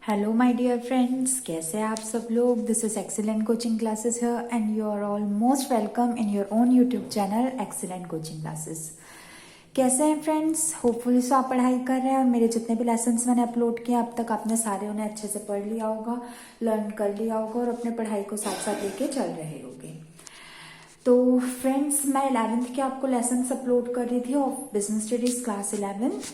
Hello my dear friends, कैसे हैं आप सब लोग। This is excellent coaching classes here and you are all most welcome in your own YouTube channel excellent coaching classes. कैसे हैं friends? Hopefully so आप पढ़ाई कर रहे हैं और मेरे जितने भी लेसन्स मैंने अपलोड किए अब तक आपने सारे उन्हें अच्छे से पढ़ लिया होगा, लर्न कर लिया होगा और अपने पढ़ाई को साथ साथ लेके चल रहे होंगे। तो फ्रेंड्स, मैं 11th के आपको लेसन्स अपलोड कर रही थी of business studies class 11th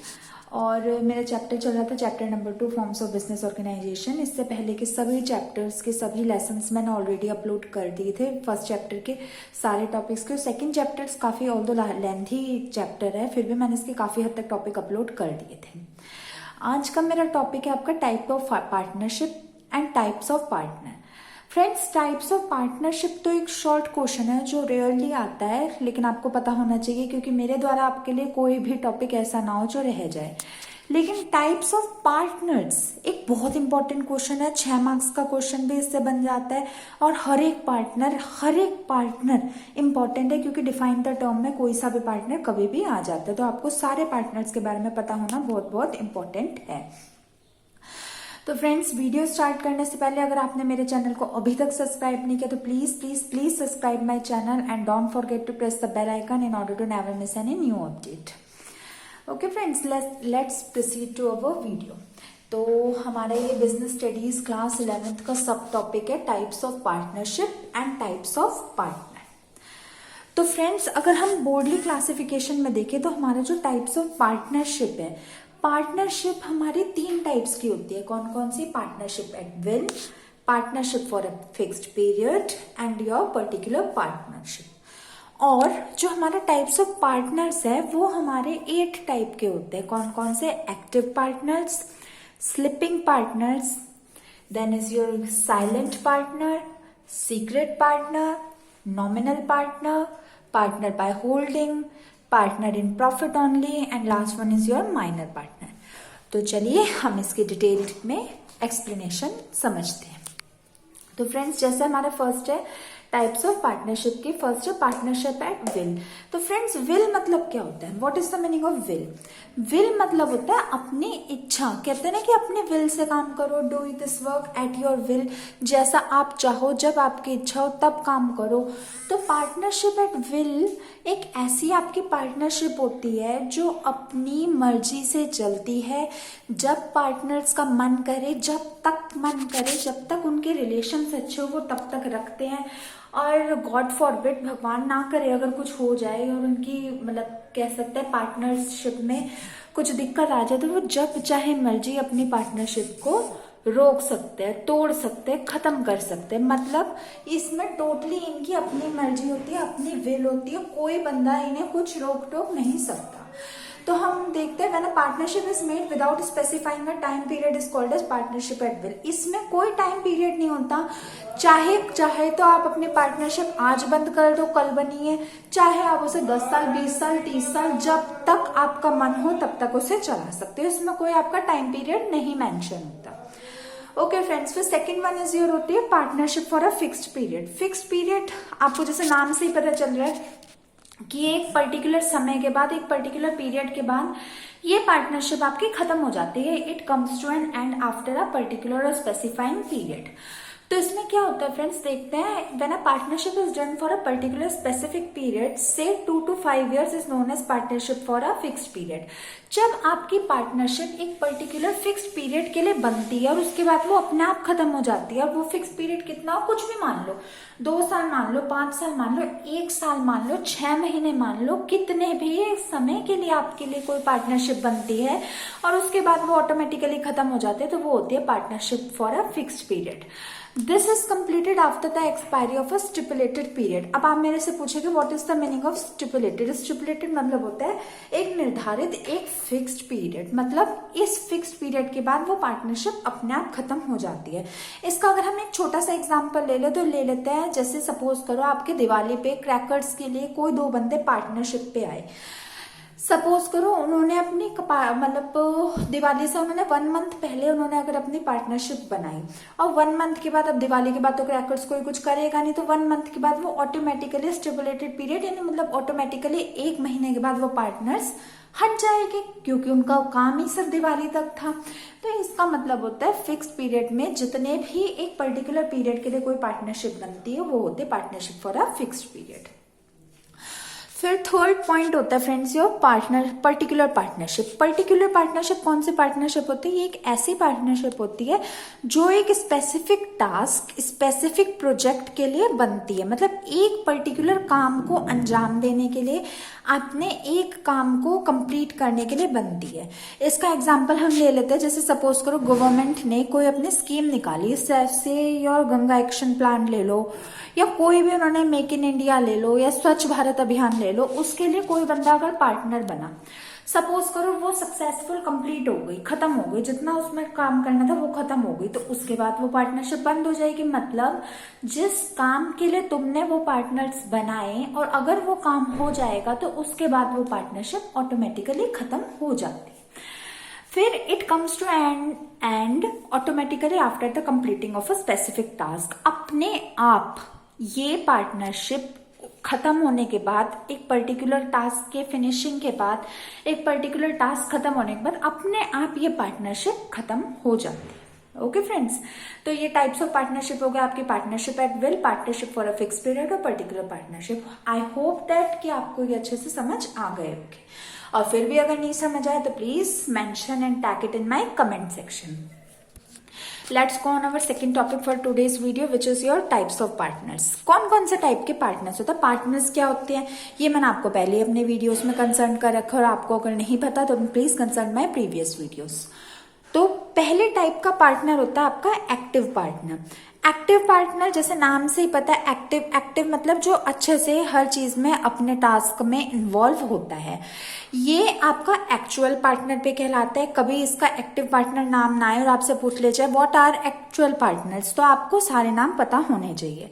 और मेरा चैप्टर चल रहा था chapter number 2 forms of business organisation. इससे पहले के सभी चैप्टर्स के सभी लेसन्स मैंने ऑलरेडी अपलोड कर दिए थे, फर्स्ट चैप्टर के सारे टॉपिक्स के। सेकंड चैप्टर्स काफ़ी ऑल दो लेंथी चैप्टर है, फिर भी मैंने इसके काफ़ी हद तक टॉपिक अपलोड कर दिए थे। आज का मेरा टॉपिक है आपका type of partnership and types of partner. Friends, types of partnership तो एक शॉर्ट क्वेश्चन है जो रेयरली आता है, लेकिन आपको पता होना चाहिए क्योंकि मेरे द्वारा आपके लिए कोई भी टॉपिक ऐसा ना हो जो रह जाए। लेकिन टाइप्स ऑफ पार्टनर्स एक बहुत इंपॉर्टेंट क्वेश्चन है, 6 मार्क्स का क्वेश्चन भी इससे बन जाता है और हर एक पार्टनर इंपॉर्टेंट है क्योंकि डिफाइन द टर्म में कोई सा भी पार्टनर कभी भी आ जाता है। तो आपको सारे पार्टनर्स के बारे में पता होना बहुत बहुत इंपॉर्टेंट है। तो फ्रेंड्स, वीडियो स्टार्ट करने से पहले अगर आपने मेरे चैनल को अभी तक सब्सक्राइब नहीं किया तो please please please subscribe my channel and don't forget to press the bell icon in order to never miss any new update. Okay friends, let's proceed to our video. तो हमारा ये business studies class 11th का सब topic है types of partnership and types of partner. तो friends, अगर हम broadly classification में देखें तो हमारा जो टाइप्स ऑफ पार्टनरशिप है, पार्टनरशिप हमारी 3 टाइप्स की होती है। कौन कौन सी? Partnership at will, partnership for a fixed period and your particular partnership. और जो हमारा टाइप्स ऑफ पार्टनर्स है वो हमारे 8 टाइप के होते हैं। कौन कौन से? Active partners, sleeping partners, then is your silent partner, secret partner, nominal partner, partner by holding, partner in profit only and last one is your minor partner. तो चलिए हम इसकी डिटेल में एक्सप्लेनेशन समझते हैं। तो फ्रेंड्स, जैसे हमारा फर्स्ट है टाइप्स ऑफ पार्टनरशिप की, फर्स्ट है पार्टनरशिप एट विल। तो फ्रेंड्स, विल मतलब क्या होता है? What is the meaning of will? Will मतलब होता है अपनी इच्छा। कहते हैं ना कि अपने विल से काम करो, do this work at your will, जैसा आप चाहो, जब आपकी इच्छा हो तब काम करो। तो पार्टनरशिप एट विल एक ऐसी आपकी पार्टनरशिप होती है जो अपनी मर्जी से चलती है। जब पार्टनर्स का मन करे, जब तक मन करे, जब तक उनके रिलेशंस अच्छे हो वो तब तक रखते हैं। और गॉड फॉरबिड, भगवान ना करे अगर कुछ हो जाए और उनकी मतलब कह सकते हैं पार्टनरशिप में कुछ दिक्कत आ जाए तो वो जब चाहे मर्जी अपनी पार्टनरशिप को रोक सकते हैं, तोड़ सकते हैं, खत्म कर सकते हैं। मतलब इसमें टोटली इनकी अपनी मर्जी होती है, अपनी विल होती है, कोई बंदा इन्हें कुछ रोक टोक नहीं सकता। तो हम देखते हैं when a partnership is made without specifying a time period is called as partnership at will. इसमें कोई टाइम पीरियड नहीं होता। चाहे तो आप अपनी पार्टनरशिप आज बंद कर दो, कल बनिए, चाहे आप उसे 10 साल, 20 साल, 30 साल, जब तक आपका मन हो तब तक उसे चला सकते हो। इसमें कोई आपका टाइम पीरियड नहीं मेंशन होता। ओके फ्रेंड्स, फिर सेकंड वन इज योर होती है partnership for a fixed period. Fixed period आपको जैसे नाम से ही पता चल रहा है कि एक पर्टिकुलर समय के बाद, एक पर्टिकुलर पीरियड के बाद ये पार्टनरशिप आपकी खत्म हो जाती है। It comes to an end after a particular और स्पेसिफाइंग पीरियड। तो इसमें क्या होता है फ्रेंड्स, देखते हैं when a partnership is done for a particular specific period से 2 to 5 years is known as partnership for a fixed period. जब आपकी पार्टनरशिप एक पर्टिकुलर फिक्स्ड पीरियड के लिए बनती है और उसके बाद वो अपने आप खत्म हो जाती है, और वो फिक्स्ड पीरियड कितना हो, कुछ भी मान लो, 2 साल मान लो, 5 साल मान लो, 1 साल मान लो, 6 महीने मान लो, कितने भी समय के लिए आपके लिए कोई पार्टनरशिप बनती है और उसके बाद वो ऑटोमेटिकली खत्म हो जाते हैं, तो वो होती है partnership for a fixed period. This is completed after the expiry of a stipulated period. अब आप मेरे से पूछेंगे what is the meaning of stipulated? Stipulated मतलब होता है एक निर्धारित, एक फिक्स्ड पीरियड। मतलब इस फिक्स्ड पीरियड के बाद वो पार्टनरशिप अपने आप खत्म हो जाती है। इसका अगर हम एक छोटा सा एग्जांपल ले ले तो ले लेते हैं, जैसे सपोज करो आपके दिवाली पे क्रैकर्स के लिए कोई 2 बंदे पार्टनरशिप पे आए। सपोज करो उन्होंने अपनी मतलब दिवाली से उन्होंने 1 मंथ पहले उन्होंने अगर अपनी पार्टनरशिप बनाई और 1 मंथ के बाद, अब दिवाली के बाद तो क्रैकर्स कोई कुछ करेगा नहीं, तो 1 मंथ के बाद वो ऑटोमेटिकली स्टिपुलेटेड पीरियड यानी मतलब ऑटोमेटिकली 1 महीने के बाद वो पार्टनर्स हट जाएगी, क्योंकि उनका काम ही सिर्फ दिवाली तक था। तो इसका मतलब होता है फिक्स्ड पीरियड में जितने भी एक पर्टिकुलर पीरियड के लिए कोई पार्टनरशिप बनती है वो होते हैं partnership for a fixed period. फिर थर्ड पॉइंट होता है friends your particular partnership. Particular partnership कौन सी पार्टनरशिप होती है? ये एक ऐसी पार्टनरशिप होती है जो एक स्पेसिफिक टास्क, स्पेसिफिक प्रोजेक्ट के लिए बनती है। मतलब एक पर्टिकुलर काम को अंजाम देने के लिए, अपने एक काम को कंप्लीट करने के लिए बनती है। इसका एग्जाम्पल हम ले लेते हैं, जैसे सपोज करो गवर्नमेंट ने कोई अपनी स्कीम निकाली, से योर गंगा एक्शन प्लान ले लो, या कोई भी उन्होंने मेक इन इंडिया ले लो, या स्वच्छ भारत अभियान ले लो। उसके लिए कोई बंदा अगर पार्टनर बना, सपोज करो वो सक्सेसफुल कंप्लीट हो गई, खत्म हो गई, जितना उसमें काम करना था वो खत्म हो गई, तो उसके बाद वो पार्टनरशिप बंद हो जाएगी। मतलब जिस काम के लिए तुमने वो पार्टनर्स बनाए और अगर वो काम हो जाएगा तो उसके बाद वो पार्टनरशिप ऑटोमेटिकली खत्म हो जाती है। फिर it comes to end automatically after the completing of a specific task. अपने आप ये पार्टनरशिप खत्म होने के बाद, एक पर्टिकुलर टास्क के फिनिशिंग के बाद, एक पर्टिकुलर टास्क खत्म होने के बाद अपने आप ये पार्टनरशिप खत्म हो जाती है। ओके फ्रेंड्स, तो ये टाइप्स ऑफ पार्टनरशिप हो गए आपकी, partnership at will, partnership for a fix period और particular partnership. I hope that कि आपको ये अच्छे से समझ आ गए होंगे, और फिर भी अगर नहीं समझ आए तो please mention and tag it in my comment section. Let's go on our second topic for today's video, which is your types of partners. कौन कौन से टाइप के पार्टनर्स होते हैं? पार्टनर्स क्या होते हैं ये मैंने आपको पहले अपने वीडियोस में कंसर्न कर रखा है, और आपको अगर नहीं पता तो please concern my previous videos. तो पहले टाइप का पार्टनर होता है आपका एक्टिव पार्टनर। एक्टिव पार्टनर जैसे नाम से ही पता है, एक्टिव मतलब जो अच्छे से हर चीज में अपने टास्क में इन्वॉल्व होता है। ये आपका एक्चुअल पार्टनर पे कहलाता है। कभी इसका एक्टिव पार्टनर नाम ना आए और आपसे पूछ ले जाए व्हाट आर एक्चुअल पार्टनर्स, तो आपको सारे नाम पता होने चाहिए।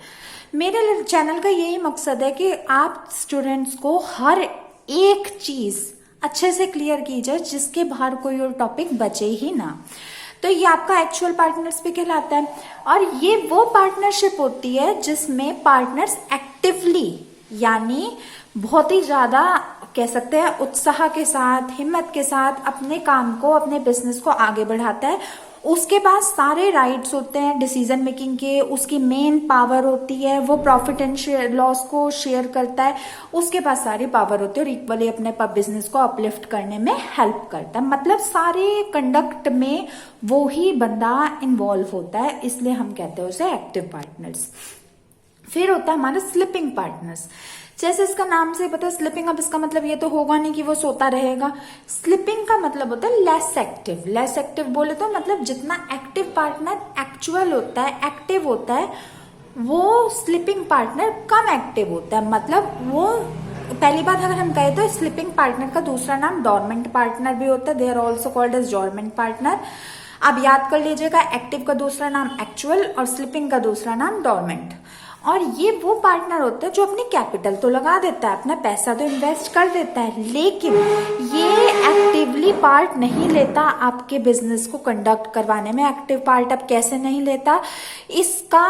मेरे चैनल का यही मकसद है कि आप स्टूडेंट्स को हर एक चीज अच्छे से क्लियर की जाए जिसके बाहर कोई और टॉपिक बचे ही ना। तो ये आपका एक्चुअल पार्टनर्स पे कहलाता है। और ये वो पार्टनरशिप होती है जिसमें पार्टनर्स एक्टिवली, यानी बहुत ही ज्यादा कह सकते हैं उत्साह के साथ, हिम्मत के साथ अपने काम को, अपने बिजनेस को आगे बढ़ाता है। उसके पास सारे राइट्स होते हैं डिसीजन मेकिंग के, उसकी मेन पावर होती है, वो प्रॉफिट एंड लॉस को शेयर करता है, उसके पास सारी पावर होती है और इक्वली अपने बिजनेस को अपलिफ्ट करने में हेल्प करता है। मतलब सारे कंडक्ट में वो ही बंदा इन्वॉल्व होता है, इसलिए हम कहते हैं उसे एक्टिव पार्टनर्स। फिर होता है हमारा स्लीपिंग पार्टनर्स। जैसे इसका नाम से पता है स्लीपिंग, अब इसका मतलब ये तो होगा नहीं कि वो सोता रहेगा। स्लीपिंग का मतलब होता है लेस एक्टिव। लेस एक्टिव बोले तो मतलब जितना एक्टिव पार्टनर एक्चुअल होता है, एक्टिव होता है, वो स्लीपिंग पार्टनर कम एक्टिव होता है। मतलब वो पहली बात अगर हम कहें तो स्लीपिंग पार्टनर का दूसरा नाम डॉर्मेंट पार्टनर भी होता है। They are also called as dormant partner. अब याद कर लीजिएगा, एक्टिव का दूसरा नाम एक्चुअल और स्लीपिंग का दूसरा नाम डॉर्मेंट। और ये वो पार्टनर होता है जो अपनी कैपिटल तो लगा देता है, अपना पैसा तो इन्वेस्ट कर देता है, लेकिन ये एक्टिवली पार्ट नहीं लेता आपके बिजनेस को कंडक्ट करवाने में। एक्टिव पार्ट अब कैसे नहीं लेता? इसका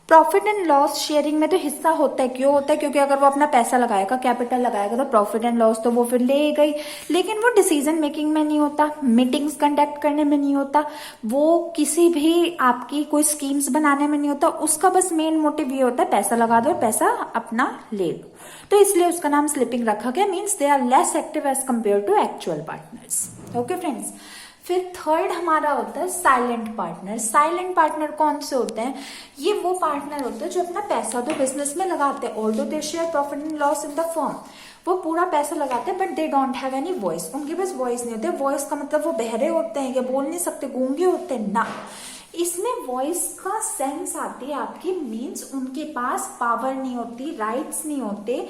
प्रॉफिट एंड लॉस शेयरिंग में तो हिस्सा होता है। क्यों होता है? क्योंकि अगर वो अपना पैसा लगाएगा, कैपिटल लगाएगा, तो प्रॉफिट एंड लॉस तो वो फिर ले गई, लेकिन वो डिसीजन मेकिंग में नहीं होता, मीटिंग्स कंडक्ट करने में नहीं होता, वो किसी भी आपकी कोई स्कीम्स बनाने में नहीं होता। उसका बस मेन मोटिव ये होता है पैसा लगा दो, पैसा अपना ले लो। तो इसलिए उसका नाम स्लीपिंग रखा गया। Means they are less active as compare to actual partners. Okay friends, फिर थर्ड हमारा होता है साइलेंट पार्टनर। साइलेंट पार्टनर कौन से होते हैं? ये वो पार्टनर होते हैं जो अपना पैसा तो बिजनेस में लगाते हैं, although they share profit and loss in the firm, वो पूरा पैसा लगाते हैं, but they don't have any voice. उनके पास वॉइस नहीं होते। वॉइस का मतलब वो बहरे होते हैं या बोल नहीं सकते, गूंगे होते हैं ना। इसमें वॉइस का सेंस आती है आपकी, मीन्स उनके पास पावर नहीं होती, राइट्स नहीं होते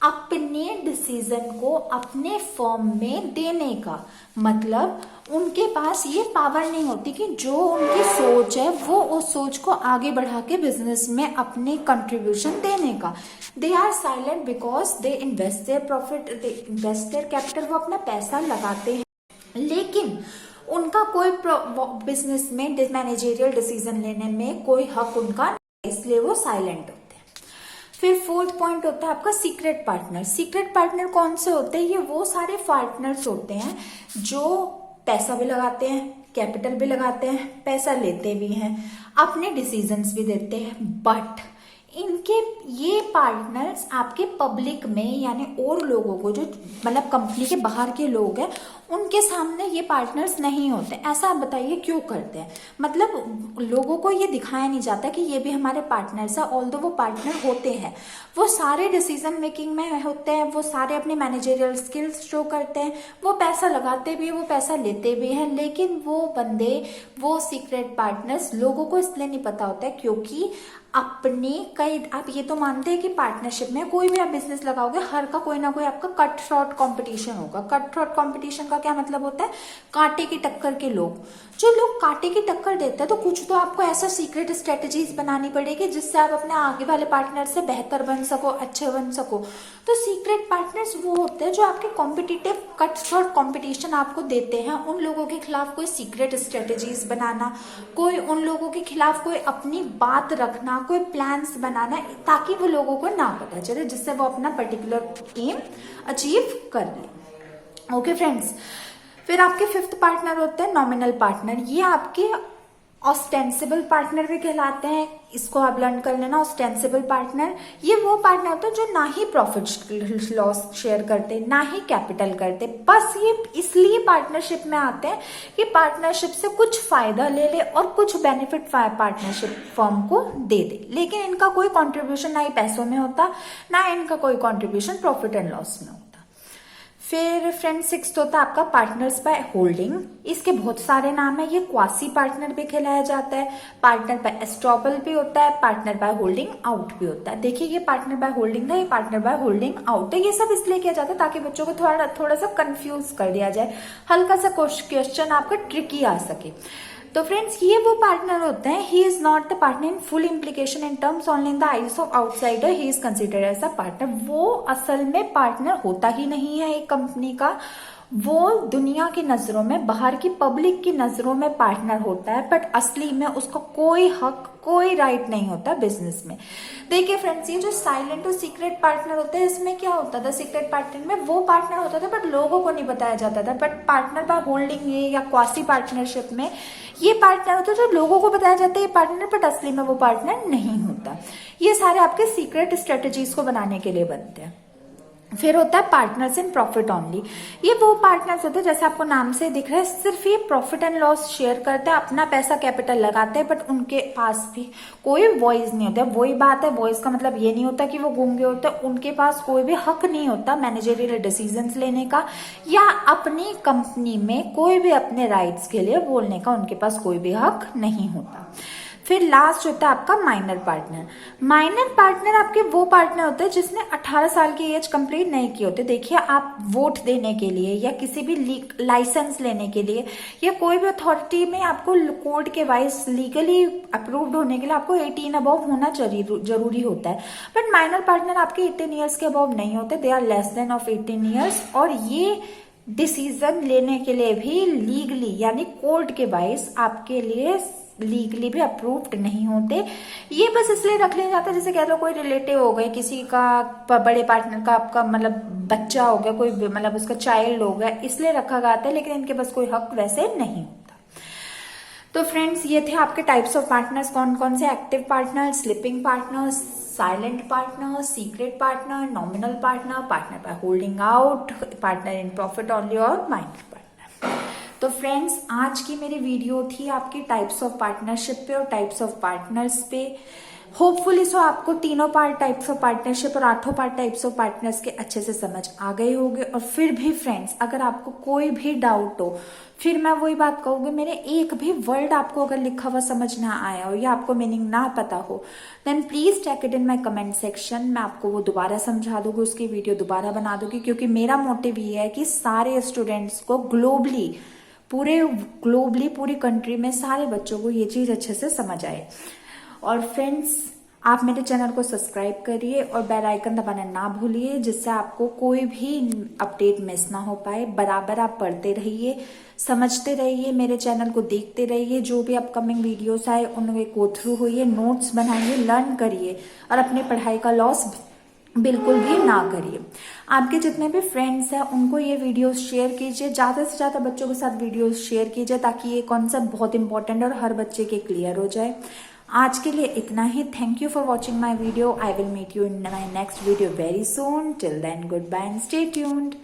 अपने डिसीजन को अपने फर्म में देने का। मतलब उनके पास ये पावर नहीं होती कि जो उनकी सोच है वो उस सोच को आगे बढ़ा के बिजनेस में अपने कंट्रीब्यूशन देने का। They are silent because they invest their profit, they invest their capital, वो अपना पैसा लगाते हैं, लेकिन उनका कोई बिजनेस में मैनेजरियल डिसीजन लेने में कोई हक उनका नहीं, इसलिए वो साइलेंट होते हैं। फिर फोर्थ पॉइंट होता है आपका सीक्रेट पार्टनर। सीक्रेट पार्टनर कौन से होते हैं? ये वो सारे पार्टनर्स होते हैं जो पैसा भी लगाते हैं, कैपिटल भी लगाते हैं, पैसा लेते भी हैं, अपने डिसीजंस भी देते हैं, बट इनके ये पार्टनर्स आपके पब्लिक में यानी और लोगों को जो मतलब कंपनी के बाहर के लोग हैं उनके सामने ये पार्टनर्स नहीं होते। ऐसा आप बताइए क्यों करते हैं? मतलब लोगों को ये दिखाया नहीं जाता कि ये भी हमारे पार्टनर्स है, ऑल्दो वो पार्टनर होते हैं, वो सारे डिसीजन मेकिंग में होते हैं, वो सारे अपने मैनेजरियल स्किल्स शो करते हैं, वो पैसा लगाते भी है, वो पैसा लेते भी हैं, लेकिन वो बंदे, वो सीक्रेट पार्टनर्स लोगों को इसलिए नहीं पता होता है क्योंकि अपने कई, आप ये तो मानते हैं कि पार्टनरशिप में कोई भी आप बिजनेस लगाओगे हर का कोई ना कोई आपका कट थ्रोट कंपटीशन होगा। कट थ्रोट कंपटीशन का क्या मतलब होता है? कांटे की टक्कर के लोग। जो लोग कांटे की टक्कर देते हैं तो कुछ तो आपको ऐसा सीक्रेट स्ट्रेटेजीज बनानी पड़ेगी जिससे आप अपने आगे वाले पार्टनर से बेहतर बन सको, अच्छे बन सको। तो सीक्रेट पार्टनर्स वो होते हैं जो आपके कॉम्पिटिटिव कट थ्रोट कंपटीशन आपको देते हैं। उन लोगों के खिलाफ कोई सीक्रेट स्ट्रेटेजीज बनाना, कोई उन लोगों के खिलाफ कोई अपनी बात रखना, कोई प्लान्स बनाना ताकि वो लोगों को ना पता चले, जिससे वो अपना पर्टिकुलर एम अचीव कर ले। ओके फ्रेंड्स, फिर आपके फिफ्थ पार्टनर होते हैं नॉमिनल पार्टनर। ये आपके ऑस्टेंसिबल पार्टनर भी कहलाते हैं, इसको आप लर्न कर लेना। ऑस्टेंसिबल पार्टनर ये वो पार्टनर होते हैं जो ना ही प्रॉफिट लॉस शेयर करते, ना ही कैपिटल करते, बस ये इसलिए पार्टनरशिप में आते हैं कि पार्टनरशिप से कुछ फायदा ले ले और कुछ बेनिफिट पार्टनरशिप फर्म को दे दे, लेकिन इनका कोई कॉन्ट्रीब्यूशन ना ही पैसों में होता, ना इनका कोई कॉन्ट्रीब्यूशन प्रॉफिट एंड लॉस में होता। फिर फ्रेंड सिक्स्थ होता है आपका पार्टनर्स बाय होल्डिंग। इसके बहुत सारे नाम है, ये क्वासी पार्टनर भी कहलाया जाता है, पार्टनर बाय एस्ट्रॉबल भी होता है, पार्टनर बाय होल्डिंग आउट भी होता है। देखिए ये पार्टनर बाय होल्डिंग था, ये पार्टनर बाय होल्डिंग आउट है। ये सब इसलिए किया जाता है ताकि बच्चों को थोड़ा सा कंफ्यूज कर दिया जाए, हल्का सा क्वेश्चन आपका ट्रिकी आ सके। तो फ्रेंड्स ये वो पार्टनर होते हैं, he is not the partner in full implication in terms only in the eyes of outsider, he is considered as a partner. वो असल में पार्टनर होता ही नहीं है एक कंपनी का, वो दुनिया की नजरों में, बाहर की पब्लिक की नजरों में पार्टनर होता है, बट असली में उसका कोई हक, कोई राइट नहीं होता बिजनेस में। देखिए फ्रेंड्स, ये जो साइलेंट और सीक्रेट पार्टनर होते हैं इसमें क्या होता था? सीक्रेट पार्टनर में वो पार्टनर होता था बट लोगों को नहीं बताया जाता था, बट पार्टनर बाय होल्डिंग ये या क्वासी पार्टनरशिप में ये पार्टनर होता है जो लोगों को बताया जाता है ये पार्टनर, बट असली में वो पार्टनर नहीं होता। ये सारे आपके सीक्रेट स्ट्रेटेजीज को बनाने के लिए बनते हैं। फिर होता है पार्टनर्स इन प्रॉफिट ओनली। ये वो पार्टनर्स होते हैं जैसे आपको नाम से दिख रहा है, सिर्फ ये प्रॉफिट एंड लॉस शेयर करते हैं, अपना पैसा कैपिटल लगाते हैं, बट उनके पास भी कोई वॉइस नहीं होता। वही बात है, वॉइस का मतलब ये नहीं होता कि वो गूंगे होते, उनके पास कोई भी हक नहीं होता मैनेजरियल डिसीजंस लेने का या अपनी कंपनी में कोई भी अपने राइट्स के लिए बोलने का, उनके पास कोई भी हक नहीं होता। फिर लास्ट होता है आपका माइनर पार्टनर। माइनर पार्टनर आपके वो पार्टनर होते हैं जिसने 18 साल की एज कंप्लीट नहीं की होती। देखिए आप वोट देने के लिए या किसी भी लाइसेंस लेने के लिए या कोई भी अथॉरिटी में आपको कोर्ट के वाइज लीगली अप्रूव्ड होने के लिए आपको 18 अबव होना जरूरी होता है, बट माइनर पार्टनर आपके 18 ईयर्स के अबव नहीं होते, they are less than of 18 years, और ये डिसीजन लेने के लिए भी लीगली यानी कोर्ट के वाइज आपके लिए लीगली भी अप्रूव्ड नहीं होते। ये बस इसलिए रख लिया जाता है, जैसे कह लो कोई रिलेटिव हो गए किसी का, बड़े पार्टनर का आपका मतलब बच्चा हो गया, कोई मतलब उसका चाइल्ड हो गया, इसलिए रखा जाता है, लेकिन इनके पास कोई हक वैसे नहीं होता। तो फ्रेंड्स ये थे आपके टाइप्स ऑफ पार्टनर्स, कौन कौन से? Active partner, sleeping partner, silent partner, secret partner, nominal partner, partner by holding out, partner in profit only और माइनर पार्टनर। तो फ्रेंड्स आज की मेरी वीडियो थी आपकी टाइप्स ऑफ पार्टनरशिप पे और टाइप्स ऑफ पार्टनर्स पे। होपफुली सो आपको तीनों टाइप्स ऑफ पार्टनरशिप और 8 टाइप्स ऑफ पार्टनर्स के अच्छे से समझ आ गए होंगे। और फिर भी फ्रेंड्स अगर आपको कोई भी डाउट हो, फिर मैं वही बात कहूंगी, मेरे एक भी वर्ड आपको अगर लिखा हुआ समझ ना आया हो या आपको मीनिंग ना पता हो, then please take it in my comment section. मैं आपको वो दोबारा समझा दूंगी, उसकी वीडियो दोबारा बना दूंगी, क्योंकि मेरा मोटिव ये है कि सारे स्टूडेंट्स को ग्लोबली पूरी कंट्री में सारे बच्चों को ये चीज अच्छे से समझ आए। और फ्रेंड्स आप मेरे चैनल को सब्सक्राइब करिए और बेल आइकन दबाना ना भूलिए, जिससे आपको कोई भी अपडेट मिस ना हो पाए। बराबर आप पढ़ते रहिए, समझते रहिए, मेरे चैनल को देखते रहिए। जो भी अपकमिंग वीडियोस आए उनके गो थ्रू होइए, नोट्स बनाइए, लर्न करिए और अपनी पढ़ाई का लॉस बिल्कुल भी ना करिए। आपके जितने भी फ्रेंड्स हैं उनको ये वीडियोस शेयर कीजिए, ज़्यादा से ज़्यादा बच्चों के साथ वीडियोस शेयर कीजिए, ताकि ये कॉन्सेप्ट बहुत इंपॉर्टेंट है और हर बच्चे के क्लियर हो जाए। आज के लिए इतना ही। Thank you for watching my video. I will meet you in my next video very soon. Till then, goodbye and stay tuned.